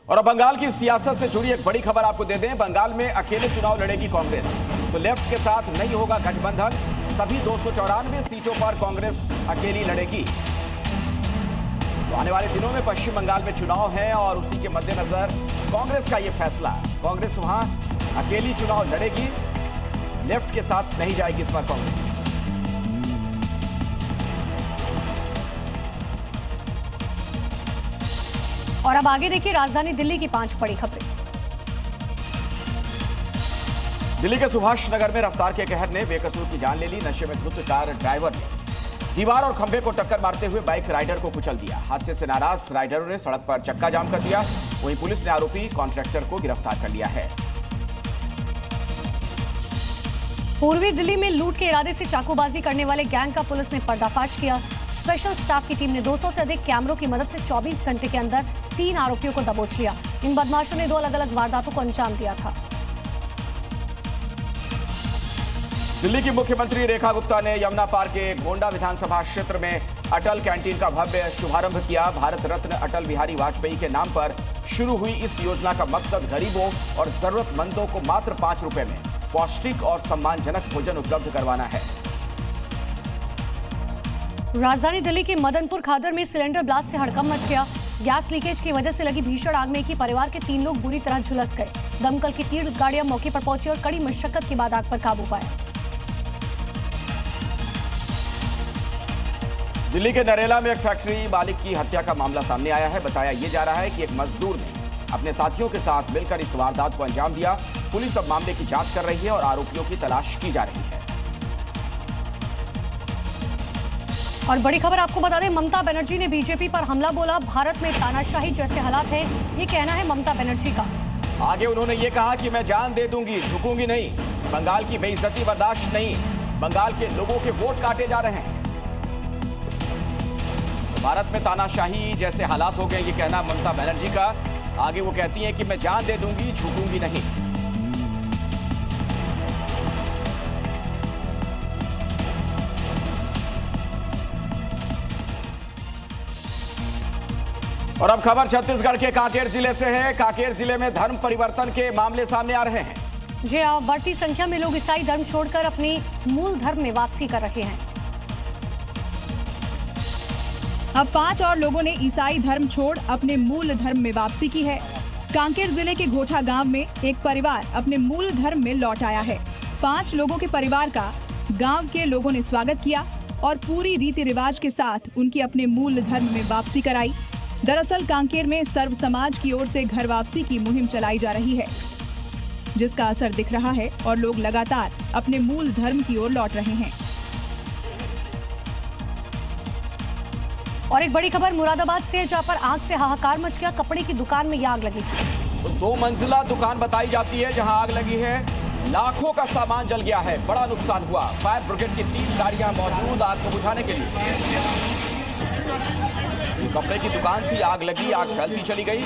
और अब बंगाल की सियासत से जुड़ी एक बड़ी खबर आपको दे दें। बंगाल में अकेले चुनाव लड़ेगी कांग्रेस, तो लेफ्ट के साथ नहीं होगा गठबंधन। सभी 294 सीटों पर कांग्रेस अकेली लड़ेगी। तो आने वाले दिनों में पश्चिम बंगाल में चुनाव है और उसी के मद्देनजर कांग्रेस का यह फैसला। कांग्रेस वहां अकेली चुनाव लड़ेगी, लेफ्ट के साथ नहीं जाएगी इस बार कांग्रेस। और अब आगे देखिए राजधानी दिल्ली की 5 बड़ी खबरें। दिल्ली के सुभाष नगर में रफ्तार के कहर ने बेकसूर की जान ले ली। नशे में धुत कार ड्राइवर ने दीवार और खंभे को टक्कर मारते हुए बाइक राइडर को कुचल दिया। हादसे से नाराज राइडरों ने सड़क पर चक्का जाम कर दिया। वहीं पुलिस ने आरोपी कॉन्ट्रैक्टर को गिरफ्तार कर लिया है। पूर्वी दिल्ली में लूट के इरादे से चाकूबाजी करने वाले गैंग का पुलिस ने पर्दाफाश किया। स्पेशल स्टाफ की टीम ने 200 से अधिक कैमरों की मदद से 24 घंटे के अंदर 3 आरोपियों को दबोच लिया। इन बदमाशों ने 2 अलग-अलग वारदातों को अंजाम दिया था। दिल्ली की मुख्यमंत्री रेखा गुप्ता ने यमुना पार के गोंडा विधानसभा क्षेत्र में अटल कैंटीन का भव्य शुभारंभ किया। भारत रत्न अटल बिहारी वाजपेयी के नाम पर शुरू हुई इस योजना का मकसद गरीबों और जरूरतमंदों को मात्र 5 रुपए में पौष्टिक और सम्मानजनक भोजन उपलब्ध करवाना है। राजधानी दिल्ली के मदनपुर खादर में सिलेंडर ब्लास्ट से हड़कंप मच गया। गैस लीकेज की वजह से लगी भीषण आग में एक ही परिवार के 3 लोग बुरी तरह झुलस गए। दमकल की 3 गाड़ियां मौके पर पहुंची और कड़ी मशक्कत के बाद आग पर काबू पाया। दिल्ली के नरेला में एक फैक्ट्री मालिक की हत्या का मामला सामने आया है। बताया यह जा रहा है कि एक मजदूर ने अपने साथियों के साथ मिलकर इस वारदात को अंजाम दिया। पुलिस अब मामले की जांच कर रही है और आरोपियों की तलाश की जा रही है। और बड़ी खबर आपको बता दें, ममता बनर्जी ने बीजेपी पर हमला बोला। भारत में तानाशाही जैसे हालात हैं, ये कहना है ममता बनर्जी का। आगे उन्होंने ये कहा कि मैं जान दे दूंगी, झुकूंगी नहीं। बंगाल की बेइज्जती बर्दाश्त नहीं। बंगाल के लोगों के वोट काटे जा रहे हैं। भारत में तानाशाही जैसे हालात हो गए, ये कहना ममता बनर्जी का। आगे वो कहती हैं कि मैं जान दे दूंगी, झुकूंगी नहीं। और अब खबर छत्तीसगढ़ के कांकेर जिले से है। कांकेर जिले में धर्म परिवर्तन के मामले सामने आ रहे हैं। जी हाँ, बढ़ती संख्या में लोग ईसाई धर्म छोड़कर अपनी मूल धर्म में वापसी कर रहे हैं। अब 5 और लोगों ने ईसाई धर्म छोड़ अपने मूल धर्म में वापसी की है। कांकेर जिले के घोठा गांव में एक परिवार अपने मूल धर्म में लौट आया है। 5 लोगों के परिवार का गांव के लोगों ने स्वागत किया और पूरी रीति रिवाज के साथ उनकी अपने मूल धर्म में वापसी कराई। दरअसल कांकेर में सर्व समाज की ओर से घर वापसी की मुहिम चलाई जा रही है, जिसका असर दिख रहा है और लोग लगातार अपने मूल धर्म की ओर लौट रहे हैं। और एक बड़ी खबर मुरादाबाद से, जहां पर आग से हाहाकार मच गया। कपड़े की दुकान में यह आग लगी थी। तो 2 मंजिला दुकान बताई जाती है जहां आग लगी है। लाखों का सामान जल गया है, बड़ा नुकसान हुआ। फायर ब्रिगेड की 3 गाड़ियां मौजूद आग को बुझाने के लिए। कपड़े की दुकान थी, आग लगी, आग फैलती चली गई।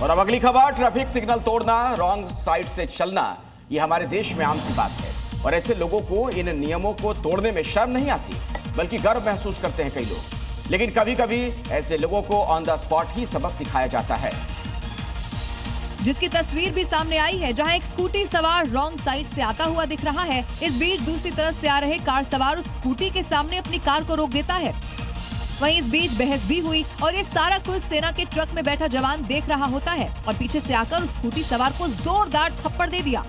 और अब अगली खबर, ट्रैफिक सिग्नल तोड़ना, रॉन्ग साइड से चलना, ये हमारे देश में आम सी बात है। और ऐसे लोगों को इन नियमों को तोड़ने में शर्म नहीं आती, बल्कि गर्व महसूस करते हैं कई लोग। लेकिन कभी कभी ऐसे लोगों को ऑन द स्पॉट ही सबक सिखाया जाता है, जिसकी तस्वीर भी सामने आई है, जहां एक स्कूटी सवार रॉन्ग साइड से आता हुआ दिख रहा है। इस बीच दूसरी तरफ से आ रहे कार सवार उस स्कूटी के सामने अपनी कार को रोक देता है। वहीं इस बीच बहस भी हुई और ये सारा कुछ सेना के ट्रक में बैठा जवान देख रहा होता है और पीछे से आकर उस स्कूटी सवार को जोरदार थप्पड़ दे दिया।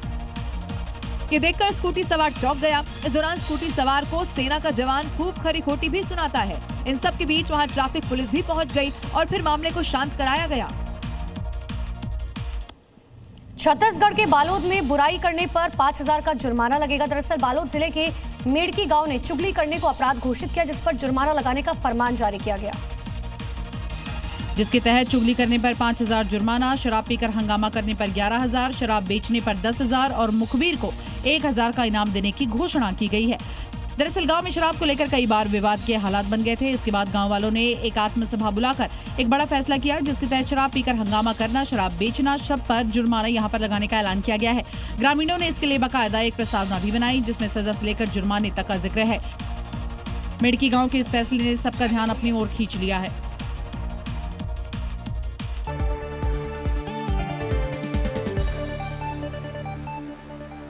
ये देखकर स्कूटी सवार चौंक गया। इस दौरान स्कूटी सवार को सेना का जवान खूब खरी खोटी भी सुनाता है। इन सब के बीच वहां ट्रैफिक पुलिस भी पहुंच गई और फिर मामले को शांत कराया गया। छत्तीसगढ़ के बालोद में बुराई करने पर 5,000 का जुर्माना लगेगा। दरअसल बालोद जिले के मेड़की गांव ने चुगली करने को अपराध घोषित किया, जिस पर जुर्माना लगाने का फरमान जारी किया गया, जिसके तहत चुगली करने पर 5,000 जुर्माना, शराब पीकर हंगामा करने पर 11,000, शराब बेचने पर 10,000 और मुखबिर को 1,000 का इनाम देने की घोषणा की गई है। दरअसल गांव में शराब को लेकर कई बार विवाद के हालात बन गए थे। इसके बाद गांव वालों ने एक आत्मसभा बुलाकर एक बड़ा फैसला किया, जिसके तहत शराब पीकर हंगामा करना, शराब बेचना, सब पर जुर्माना यहां पर लगाने का ऐलान किया गया है। ग्रामीणों ने इसके लिए बाकायदा एक प्रस्तावना भी बनाई, जिसमें सजा से लेकर जुर्माने तक का जिक्र है। मेडकी गांव के इस फैसले ने सबका ध्यान अपनी ओर खींच लिया है।